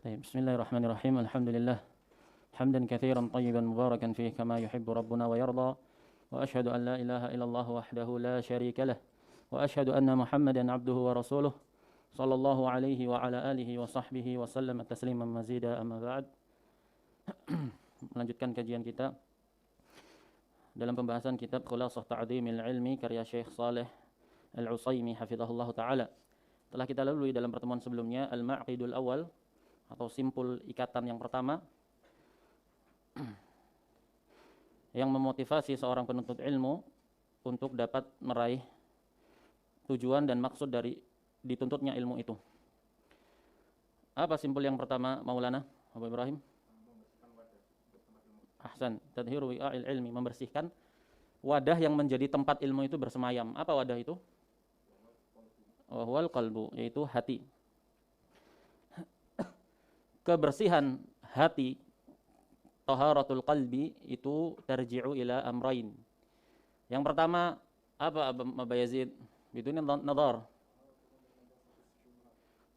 Bismillahirrahmanirrahim. Alhamdulillah. Hamdan katsiran tayyiban mubarakan fihi kama yuhibbu rabbuna wa yarda. Wa asyhadu an la ilaha illallah wahdahu la syarika lah. Wa asyhadu anna Muhammadan abduhu wa rasuluh. Sallallahu alaihi wa ala alihi wa sahbihi wa sallam tasliman mazida amma ba'd. Melanjutkan kajian kita dalam pembahasan kitab Khulasah Ta'dhimil Ilmi karya Syekh Shalih Al-Utsaimin hafizahullah taala. Telah kita lalui dalam pertemuan sebelumnya al-ma'qidul awal atau simpul ikatan yang pertama yang memotivasi seorang penuntut ilmu untuk dapat meraih tujuan dan maksud dari dituntutnya ilmu itu. Apa simpul yang pertama, Maulana Abu Ibrahim? Ahsan, tadhiru wi'a'il ilmi, membersihkan wadah yang menjadi tempat ilmu itu bersemayam. Apa wadah itu? Wal qalbu, yaitu hati. Kebersihan hati, taharatul qalbi, itu tarji'u ila amrain. Yang pertama apa Aba Yazid? Itu ini nazar.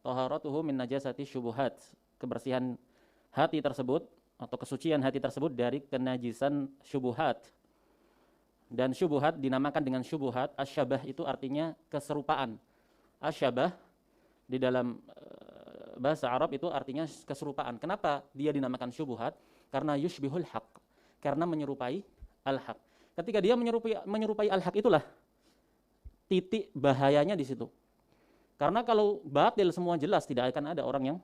Taharatuhu min najasati syubuhat. Kebersihan hati tersebut atau kesucian hati tersebut dari kenajisan syubuhat. Dan syubuhat dinamakan dengan syubuhat. Asyabah itu artinya keserupaan. Asyabah di dalam bahasa Arab itu artinya keserupaan. Kenapa dia dinamakan syubuhat? Karena yushbihul haq, karena menyerupai al-haq. Ketika dia menyerupai al-haq, itulah titik bahayanya di situ. Karena kalau batil semua jelas, tidak akan ada orang yang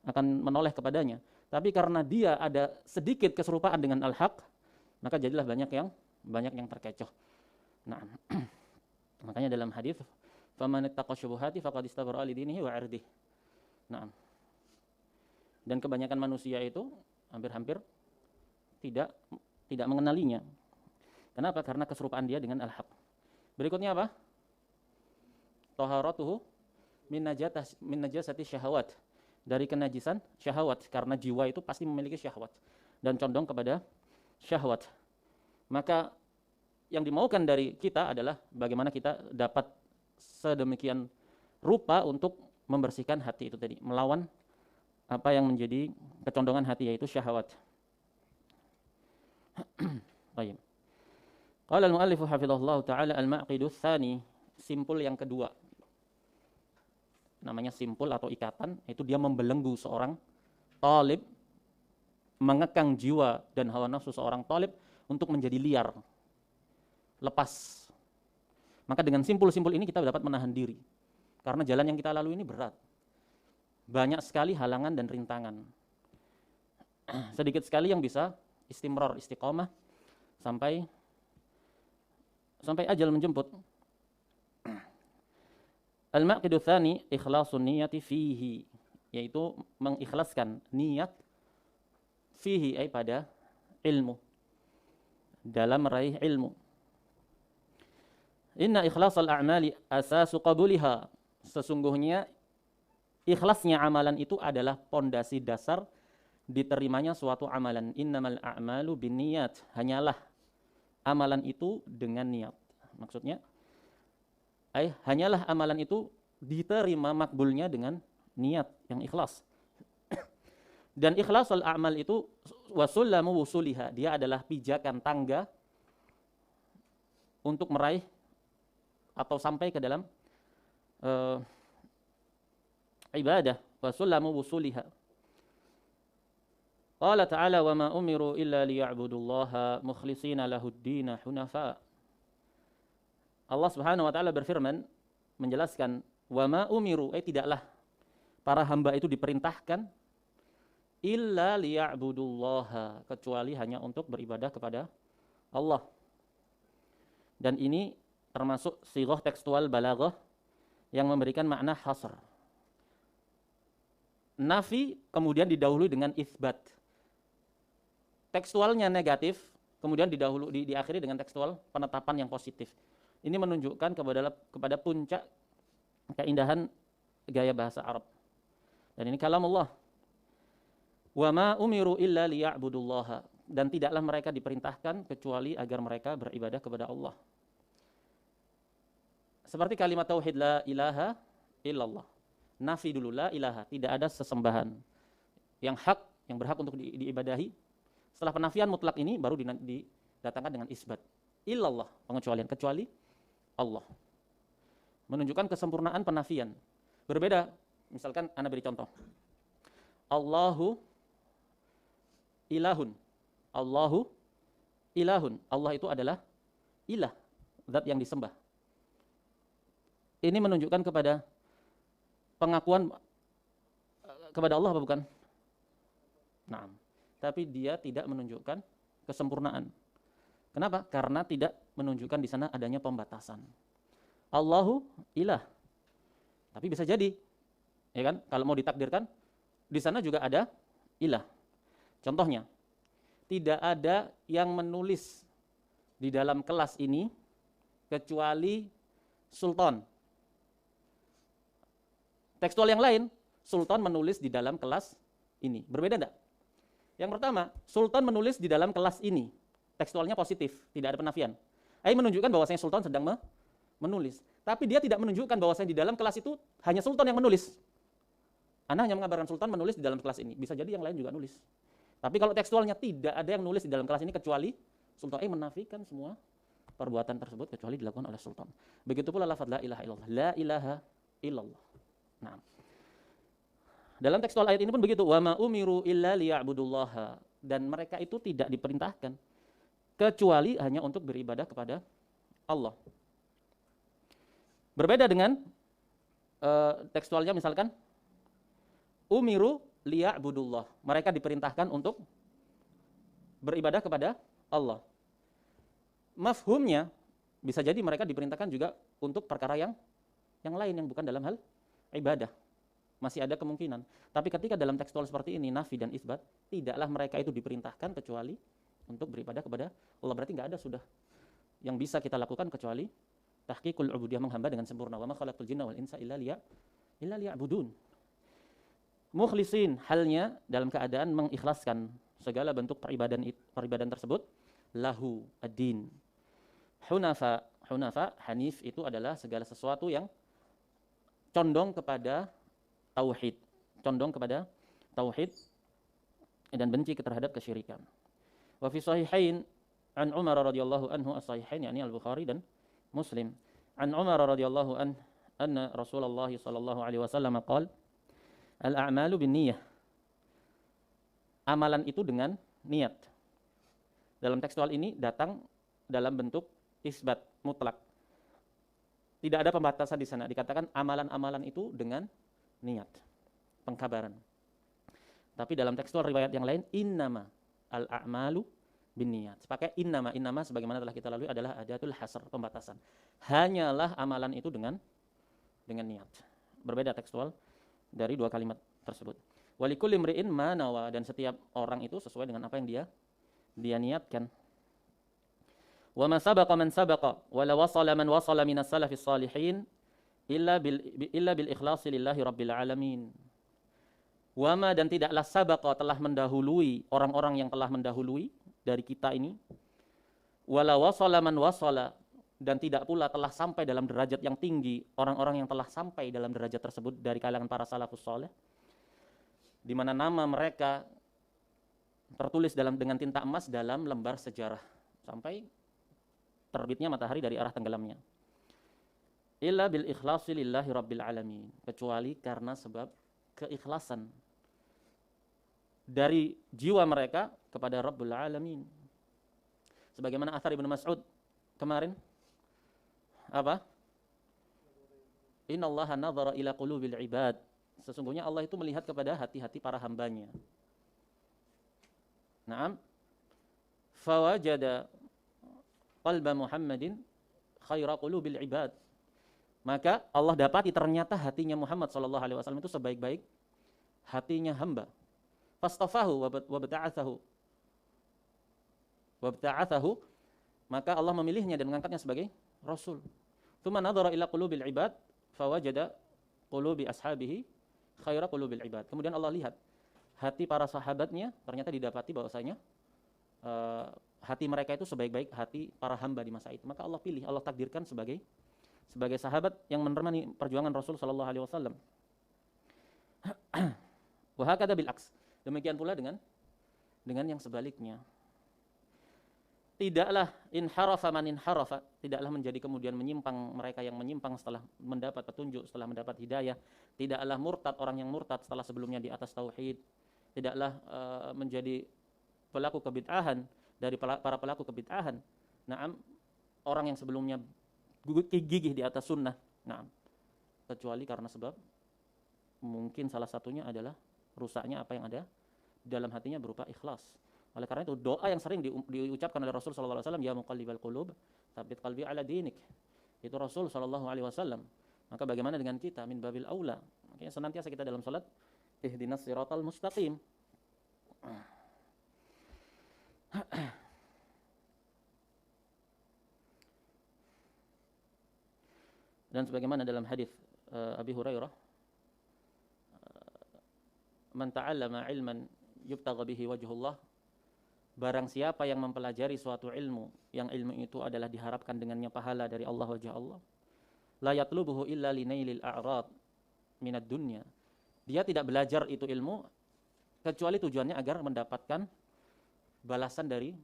akan menoleh kepadanya. Tapi karena dia ada sedikit keserupaan dengan al-haq, maka jadilah banyak yang terkecoh. Nah, makanya dalam hadis, "Faman ittaqa syubuhati faqad istabara li dinihi wa 'irdihi." Nah, dan kebanyakan manusia itu hampir-hampir tidak mengenalinya. Kenapa? Karena keserupaan dia dengan al-haq. Berikutnya apa? Taharatuhu min najasati syahawat. Dari kenajisan syahwat, karena jiwa itu pasti memiliki syahwat dan condong kepada syahwat. Maka yang dimaukan dari kita adalah bagaimana kita dapat sedemikian rupa untuk membersihkan hati itu tadi, melawan apa yang menjadi kecondongan hati, yaitu syahwat. Baik. Qala al-muallif hafizahullah taala al-ma'qidu tsani, simpul yang kedua. Namanya simpul atau ikatan, itu dia membelenggu seorang talib, mengekang jiwa dan hawa nafsu seorang talib untuk menjadi liar, lepas. Maka dengan simpul-simpul ini kita dapat menahan diri. Karena jalan yang kita lalui ini berat. Banyak sekali halangan dan rintangan. Sedikit sekali yang bisa istimrar, istiqamah sampai ajal menjemput. Al-maqidu tsani ikhlasun niyati fihi, yaitu mengikhlaskan niat fihi, ay pada ilmu, dalam meraih ilmu. Inna ikhlasal a'mali asasu qabuliha. Sesungguhnya ikhlasnya amalan itu adalah pondasi dasar diterimanya suatu amalan. Innamal a'malu binniyat. Hanyalah amalan itu dengan niat. Maksudnya, hanyalah amalan itu diterima makbulnya dengan niat yang ikhlas. Dan ikhlasul a'mal itu wasullamu wusuliha. Dia adalah pijakan tangga untuk meraih atau sampai ke dalam ibadah, wa sullamu wusuliha. Qala ta'ala wa ma umiru illa liya'budullaha mukhlishina lahud-din hunafa. Allah Subhanahu wa taala berfirman menjelaskan wa ma umiru, tidaklah para hamba itu diperintahkan illa liya'budullaha, kecuali hanya untuk beribadah kepada Allah. Dan ini termasuk sighah tekstual balaghah yang memberikan makna hasr. Nafi kemudian didahului dengan itsbat. Tekstualnya negatif, kemudian diakhiri dengan tekstual penetapan yang positif. Ini menunjukkan kepada puncak keindahan gaya bahasa Arab. Dan ini kalamullah. Wa ma umiru illa liya'budullaha, dan tidaklah mereka diperintahkan kecuali agar mereka beribadah kepada Allah. Seperti kalimat tauhid la ilaha illallah. Nafi dulu, la ilaha, tidak ada sesembahan. yang hak, yang berhak untuk diibadahi. Setelah penafian mutlak ini baru didatangkan dengan isbat. Illallah, pengecualian, kecuali Allah. Menunjukkan kesempurnaan penafian. Berbeda, misalkan Anda beri contoh. Allahu ilahun. Allahu ilahun. Allah itu adalah ilah, zat yang disembah. Ini menunjukkan kepada pengakuan kepada Allah apa bukan? Nah, tapi dia tidak menunjukkan kesempurnaan. Kenapa? Karena tidak menunjukkan di sana adanya pembatasan. Allahu ilah. Tapi bisa jadi, ya kan? Kalau mau ditakdirkan, di sana juga ada ilah. Contohnya, tidak ada yang menulis di dalam kelas ini kecuali sultan. Tekstual yang lain, sultan menulis di dalam kelas ini. Berbeda enggak? Yang pertama, sultan menulis di dalam kelas ini. Tekstualnya positif, tidak ada penafian. Menunjukkan bahwasanya sultan sedang menulis. Tapi dia tidak menunjukkan bahwasanya di dalam kelas itu hanya sultan yang menulis. Anda hanya mengabarkan sultan menulis di dalam kelas ini. Bisa jadi yang lain juga nulis. Tapi kalau tekstualnya tidak ada yang nulis di dalam kelas ini kecuali sultan, menafikan semua perbuatan tersebut kecuali dilakukan oleh sultan. Begitu pula lafaz la ilaha illallah. La ilaha illallah. Nah, dalam tekstual ayat ini pun begitu. Wa ma umiru illa liya'budullaha. Dan mereka itu tidak diperintahkan kecuali hanya untuk beribadah kepada Allah. Berbeda dengan tekstualnya misalkan umiru liya'budullah. Mereka diperintahkan untuk beribadah kepada Allah. Mafhumnya bisa jadi mereka diperintahkan juga untuk perkara yang lain yang bukan dalam hal ibadah. Masih ada kemungkinan. Tapi ketika dalam tekstual seperti ini nafi dan isbat, tidaklah mereka itu diperintahkan kecuali untuk beribadah kepada Allah. Berarti nggak ada sudah yang bisa kita lakukan kecuali tahqiqul ubudiyah, menghamba dengan sempurna. Wa ma khalaqtul jinna wal insa illa liya'budun. Mukhlisin, halnya dalam keadaan mengikhlaskan segala bentuk peribadahan tersebut lahu ad-din. Hunafa, hanif itu adalah segala sesuatu yang condong kepada tauhid, dan benci terhadap kesyirikan. Wa fi sahihain an Umar radhiyallahu anhu, as-sahihain yakni Al-Bukhari dan Muslim. An Umar radhiyallahu anna Rasulullah sallallahu alaihi wasallam qala al-a'malu binniyah. Amalan itu dengan niat. Dalam tekstual ini datang dalam bentuk isbat mutlak. Tidak ada pembatasan di sana. Dikatakan amalan-amalan itu dengan niat, pengkabaran. Tapi dalam tekstual riwayat yang lain, innama al-a'malu binniyat. Pakai innama sebagaimana telah kita lalui adalah adatul hasr, pembatasan. Hanyalah amalan itu dengan niat. Berbeda tekstual dari dua kalimat tersebut. Walikulli imri'in ma nawa, dan setiap orang itu sesuai dengan apa yang dia niatkan. Wa ma sabaqa man sabaqa wa la wasala man wasala minas salafis salihin illa bil ikhlasi lillahi rabbil alamin. Wama, dan tidaklah sabaqa, telah mendahului orang-orang yang telah mendahului dari kita ini. Wala wasala man wasala, dan tidak pula telah sampai dalam derajat yang tinggi orang-orang yang telah sampai dalam derajat tersebut dari kalangan para salafus saleh, di mana nama mereka tertulis dengan tinta emas dalam lembar sejarah sampai terbitnya matahari dari arah tenggelamnya. Illa bil ikhlasi lillahi rabbil alamin, kecuali karena sebab keikhlasan dari jiwa mereka kepada Rabbul Alamin. Sebagaimana athar Ibnu Mas'ud kemarin, apa? Innallaha nadhara ila qulubil ibad. Sesungguhnya Allah itu melihat kepada hati-hati para hambanya. Naam. Fawajada qalba Muhammadin khaira qulubil ibad. Maka Allah dapati ternyata hatinya Muhammad sallallahu alaihi wasallam itu sebaik-baik hatinya hamba. Fastafahu wa bta'athahu, maka Allah memilihnya dan mengangkatnya sebagai rasul. Tsumma nadhara ila qulubil ibad fawajada qulubi ashabihi khaira qulubil ibad. Kemudian Allah lihat hati para sahabatnya, ternyata didapati bahwasanya hati mereka itu sebaik-baik hati para hamba di masa itu. Maka Allah pilih, Allah takdirkan sebagai sahabat yang menemani perjuangan Rasul sallallahu alaihi wasallam. Wa hakadha bil aks. Demikian pula dengan yang sebaliknya. Tidaklah inharafa man inharafa, tidaklah menjadi kemudian menyimpang mereka yang menyimpang setelah mendapat petunjuk, setelah mendapat hidayah. Tidaklah murtad orang yang murtad setelah sebelumnya di atas tauhid. Tidaklah menjadi pelaku kebid'ahan dari para pelaku kebid'ahan. Naam, orang yang sebelumnya gigih di atas sunnah. Naam, kecuali karena sebab mungkin salah satunya adalah rusaknya apa yang ada dalam hatinya berupa ikhlas. Oleh karena itu doa yang sering diucapkan oleh Rasul sallallahu alaihi wasallam, ya muqallibal qulub, tsabbit qalbi ala dinik. Itu Rasul sallallahu alaihi wasallam. Maka bagaimana dengan kita, min babil aula? Makanya senantiasa kita dalam salat ihdinas siratal mustaqim. Dan sebagaimana dalam hadis Abi Hurairah, man ta'allama ilman yubtagha bihi wajhullah, barang siapa yang mempelajari suatu ilmu yang ilmu itu adalah diharapkan dengannya pahala dari Allah, wajah Allah, la yatlubuhu illa linailil a'rad minad dunya, dia tidak belajar itu ilmu kecuali tujuannya agar mendapatkan balasan dari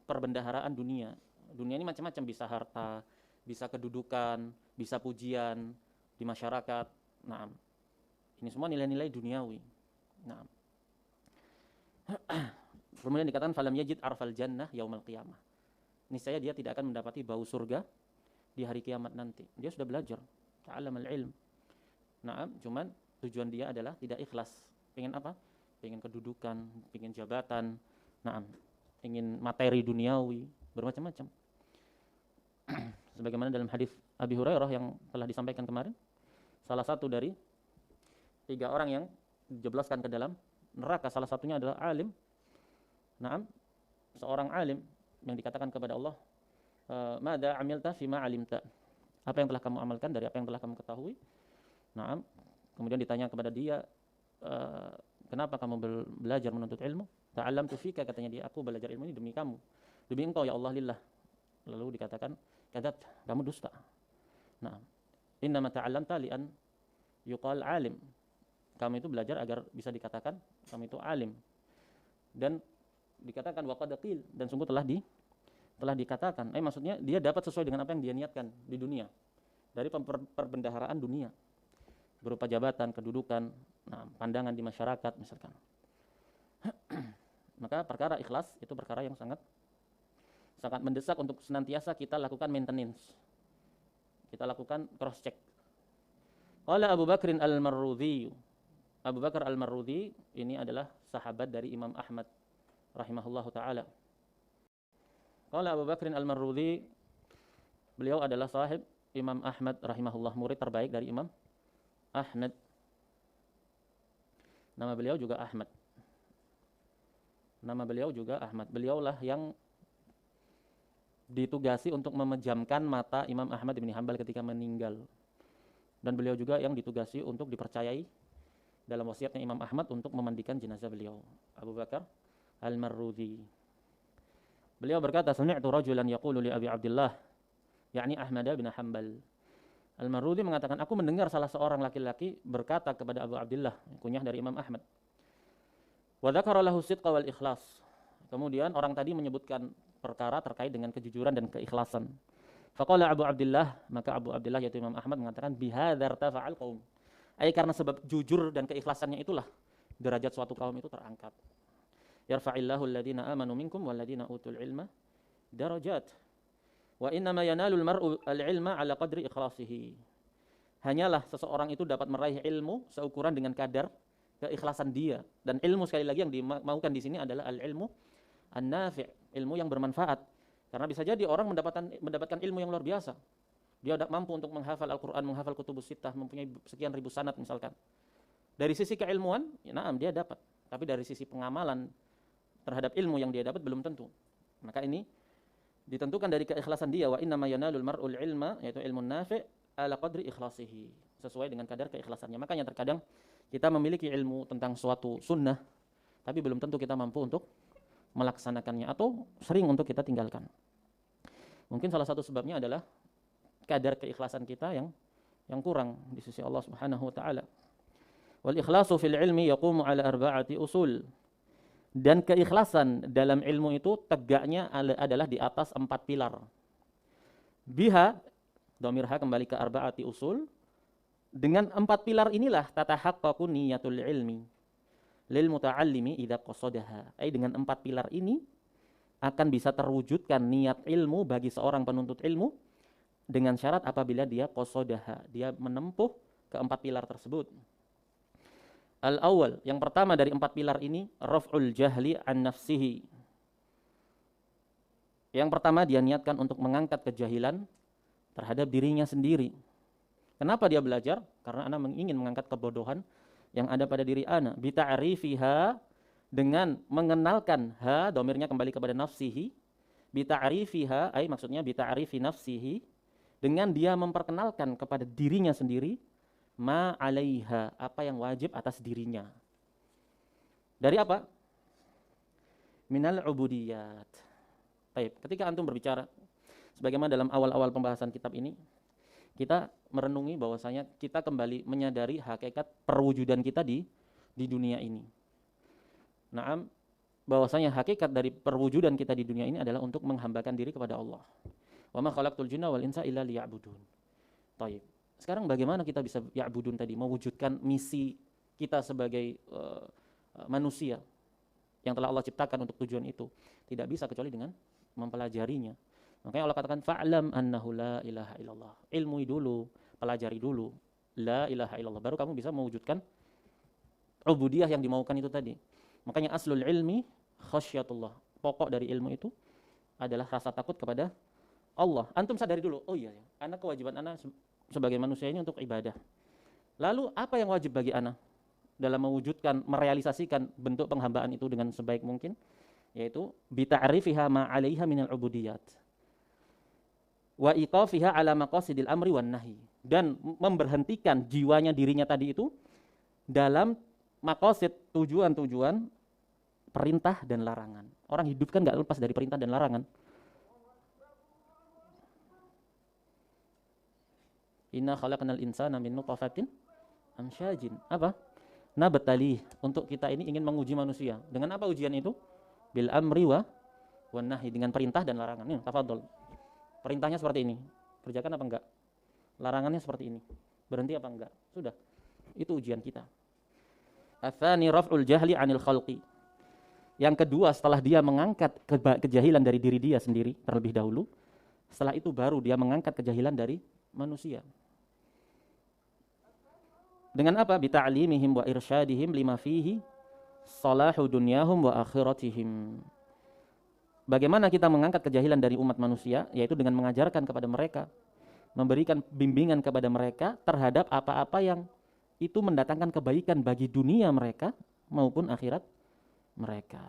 perbendaharaan dunia. Dunia ini macam-macam, bisa harta, bisa kedudukan, bisa pujian di masyarakat. Nah, ini semua nilai-nilai duniawi. Nah, kemudian dikatakan falam yajid arfal jannah yaumal qiyamah. Niscaya dia tidak akan mendapati bau surga di hari kiamat nanti. Dia sudah belajar, ta'allamal ilm. Nah, cuman tujuan dia adalah tidak ikhlas. Pengen apa? Pengen kedudukan, pengen jabatan, nah, ingin materi duniawi, bermacam-macam. Sebagaimana dalam hadis Abi Hurairah yang telah disampaikan kemarin, salah satu dari 3 orang yang dijebloskan ke dalam neraka, salah satunya adalah alim. Naam, seorang alim yang dikatakan kepada Allah, "Mada amilta fima alimta?" Apa yang telah kamu amalkan dari apa yang telah kamu ketahui? Naam. Kemudian ditanya kepada dia, "Kenapa kamu belajar menuntut ilmu?" "Ta'allamtu fika," katanya dia, "aku belajar ilmu ini demi kamu. Demi engkau ya Allah lillah." Lalu dikatakan, "Kadzabta, kamu dusta." Naam. "Innama ta'allamta li an yuqal alim." Kamu itu belajar agar bisa dikatakan kamu itu alim. Dan dikatakan waqad qil, dan sungguh telah dikatakan. Maksudnya dia dapat sesuai dengan apa yang dia niatkan di dunia. Dari perbendaharaan dunia. Berupa jabatan, kedudukan, nah, pandangan di masyarakat misalkan. Maka perkara ikhlas itu perkara yang sangat mendesak untuk senantiasa kita lakukan maintenance. Kita lakukan cross check. Qala Abu Bakrin al-Marrudhi. Abu Bakar al-Marrudhi ini adalah sahabat dari Imam Ahmad rahimahullahu ta'ala. Qala Abu Bakrin al-Marrudhi, beliau adalah sahib Imam Ahmad rahimahullah, murid terbaik dari Imam Ahmad. Nama beliau juga Ahmad. Beliaulah yang ditugasi untuk memejamkan mata Imam Ahmad bin Hanbal ketika meninggal. Dan beliau juga yang ditugasi untuk dipercayai dalam wasiatnya Imam Ahmad untuk memandikan jenazah beliau, Abu Bakar al-Marrudhi. Beliau berkata, "Sami'tu rajulan yaqulu li Abi Abdullah," yakni Ahmad bin Hanbal. Al-Marrudhi mengatakan, aku mendengar salah seorang laki-laki berkata kepada Abu Abdullah, kunyah dari Imam Ahmad. Wa dzakara lahu sidqa wal ikhlas. Kemudian orang tadi menyebutkan perkara terkait dengan kejujuran dan keikhlasan. Faqala Abu Abdullah, maka Abu Abdullah yaitu Imam Ahmad mengatakan, bihadzal tafa'al qaum. Karena sebab jujur dan keikhlasannya itulah derajat suatu kaum itu terangkat. Yarfa'illahu alladhina amanu minkum walladhina utul ilma darajat. Wa innama yanalul mar'u al-ilma ala qadri ikhlasihi. Hanyalah seseorang itu dapat meraih ilmu seukuran dengan kadar keikhlasan dia. Dan ilmu sekali lagi yang dimaukan di sini adalah al-ilmu an-nafi', ilmu yang bermanfaat. Karena bisa jadi orang mendapatkan ilmu yang luar biasa. Dia tidak mampu untuk menghafal Al-Quran, menghafal kutubus sittah, mempunyai sekian ribu sanad misalkan. Dari sisi keilmuan, ya naam, dia dapat. Tapi dari sisi pengamalan terhadap ilmu yang dia dapat belum tentu. Maka ini ditentukan dari keikhlasan dia. Wa innama yanalul mar'ul ilma, yaitu ilmu nafi' ala qadri ikhlasihi, sesuai dengan kadar keikhlasannya. Makanya terkadang kita memiliki ilmu tentang suatu sunnah, tapi belum tentu kita mampu untuk melaksanakannya, atau sering untuk kita tinggalkan. Mungkin salah satu sebabnya adalah kadar keikhlasan kita yang kurang di sisi Allah Subhanahu wa taala. Wal ikhlasu fil ilmi yaqumu ala arba'ati usul. Dan keikhlasan dalam ilmu itu tegaknya adalah di atas 4 pilar. Biha, dhamirha kembali ke arba'ati usul. Dengan 4 pilar inilah tatahaqqaqu niyatul ilmi lil muta'allimi idza qasadaha. Dengan 4 pilar ini akan bisa terwujudkan niat ilmu bagi seorang penuntut ilmu dengan syarat apabila dia qasadaha, dia menempuh keempat pilar tersebut. Al-awwal, yang pertama dari 4 pilar ini, raf'ul jahli an nafsihi. Yang pertama dia niatkan untuk mengangkat kejahilan terhadap dirinya sendiri. Kenapa dia belajar? Karena ana ingin mengangkat kebodohan yang ada pada diri ana. Bita'rifiha, dengan mengenalkan ha, domirnya kembali kepada nafsihi. Bita'rifiha, maksudnya bita'rifi nafsihi, dengan dia memperkenalkan kepada dirinya sendiri ma 'alaiha, apa yang wajib atas dirinya. Dari apa? Minal ubudiyat. Baik, ketika antum berbicara sebagaimana dalam awal-awal pembahasan kitab ini, kita merenungi bahwasanya kita kembali menyadari hakikat perwujudan kita di dunia ini. Naam, bahwasanya hakikat dari perwujudan kita di dunia ini adalah untuk menghambakan diri kepada Allah. Wa ma khalaqtul jinna wal insa illa liya'budun. Baik. Sekarang bagaimana kita bisa ya'budun tadi, mewujudkan misi kita sebagai manusia yang telah Allah ciptakan untuk tujuan itu? Tidak bisa kecuali dengan mempelajarinya. Makanya Allah katakan fa'lam annahu la ilaha illallah. Ilmui dulu, pelajari dulu la ilaha illallah, baru kamu bisa mewujudkan ubudiyah yang dimaukan itu tadi. Makanya aslul ilmi khasyatullah. Pokok dari ilmu itu adalah rasa takut kepada Allah. Antum sadari dulu, oh iya ya, anak kewajiban anak sebagai manusia ini untuk ibadah. Lalu apa yang wajib bagi anak dalam mewujudkan, merealisasikan bentuk penghambaan itu dengan sebaik mungkin? Yaitu bita'rifiha ma 'alaiha minal ubudiyat wa iqafiha 'ala maqasidil amri wan nahi, dan memberhentikan jiwanya, dirinya tadi itu dalam maqasid, tujuan-tujuan perintah dan larangan. Orang hidup kan enggak lepas dari perintah dan larangan. Inna khalaqnal insana min nutfatin amsyajin. Apa? Nabtalih. Untuk kita ini ingin menguji manusia. Dengan apa ujian itu? Bil amri wa wan nahi, dengan perintah dan larangan. Nih, tafadhol. Perintahnya seperti ini. Kerjakan apa enggak? Larangannya seperti ini. Berhenti apa enggak? Sudah. Itu ujian kita. Atsani raf'ul jahli 'anil khalqi. Yang kedua, setelah dia mengangkat kejahilan dari diri dia sendiri terlebih dahulu, setelah itu baru dia mengangkat kejahilan dari manusia. Dengan apa? Bita'limihim wa irsyadihim lima fihi salahu dunyahum wa akhiratihim. Bagaimana kita mengangkat kejahilan dari umat manusia? Yaitu dengan mengajarkan kepada mereka, memberikan bimbingan kepada mereka terhadap apa-apa yang itu mendatangkan kebaikan bagi dunia mereka maupun akhirat mereka.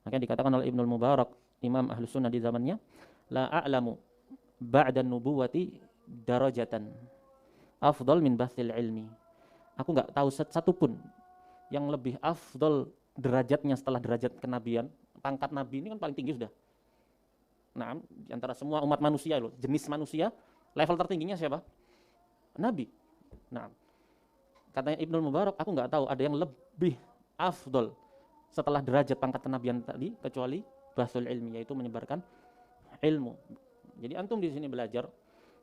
Makanya dikatakan oleh Ibnul Mubarak, Imam Ahlus Sunnah di zamannya, la a'lamu ba'da nubuwati darajatan afdal min bathil ilmi. Aku enggak tahu satu pun yang lebih afdal derajatnya setelah derajat kenabian. Pangkat nabi ini kan paling tinggi sudah. Nah, di antara semua umat manusia loh, jenis manusia, level tertingginya siapa? Nabi. Nah, katanya Ibnul Mubarak, aku enggak tahu ada yang lebih afdal setelah derajat pangkat kenabian tadi kecuali bathul ilmi, yaitu menyebarkan ilmu. Jadi antum di sini belajar,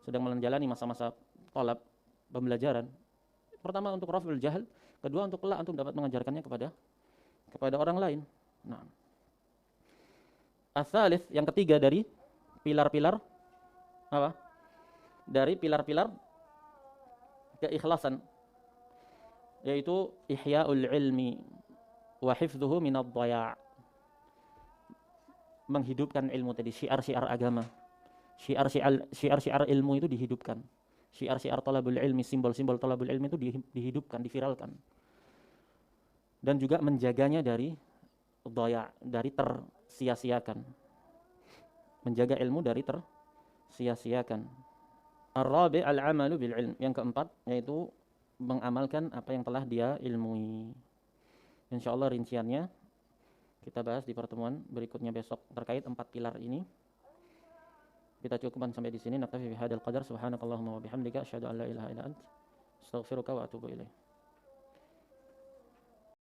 sedang menjalani masa-masa tolab pembelajaran. Pertama untuk raf'ul jahl, kedua untuk kelak antum dapat mengajarkannya kepada orang lain. Nah, as-salits, yang ketiga dari pilar-pilar apa? Dari pilar-pilar keikhlasan, yaitu ihya'ul ilmi wa hifdzuhu minadh dhaya'. Menghidupkan ilmu tadi, syiar-syiar agama. Syiar-syiar ilmu itu dihidupkan. Syiar-syiar talabul ilmi, simbol-simbol talabul ilmi itu dihidupkan, diviralkan. Dan juga menjaganya dari dhaya', dari tersia-siakan. Menjaga ilmu dari tersia-siakan. Ar-rabi' al-'amalu bil ilm. Yang keempat yaitu mengamalkan apa yang telah dia ilmui. Insyaallah rinciannya kita bahas di pertemuan berikutnya besok terkait 4 pilar ini. Kita cukupkan sampai di sini. Naktafi bihadzal qadar. Subhanakallahumma wa bihamdika asyhadu an la ilaha illa anta astaghfiruka wa atubu ilaik.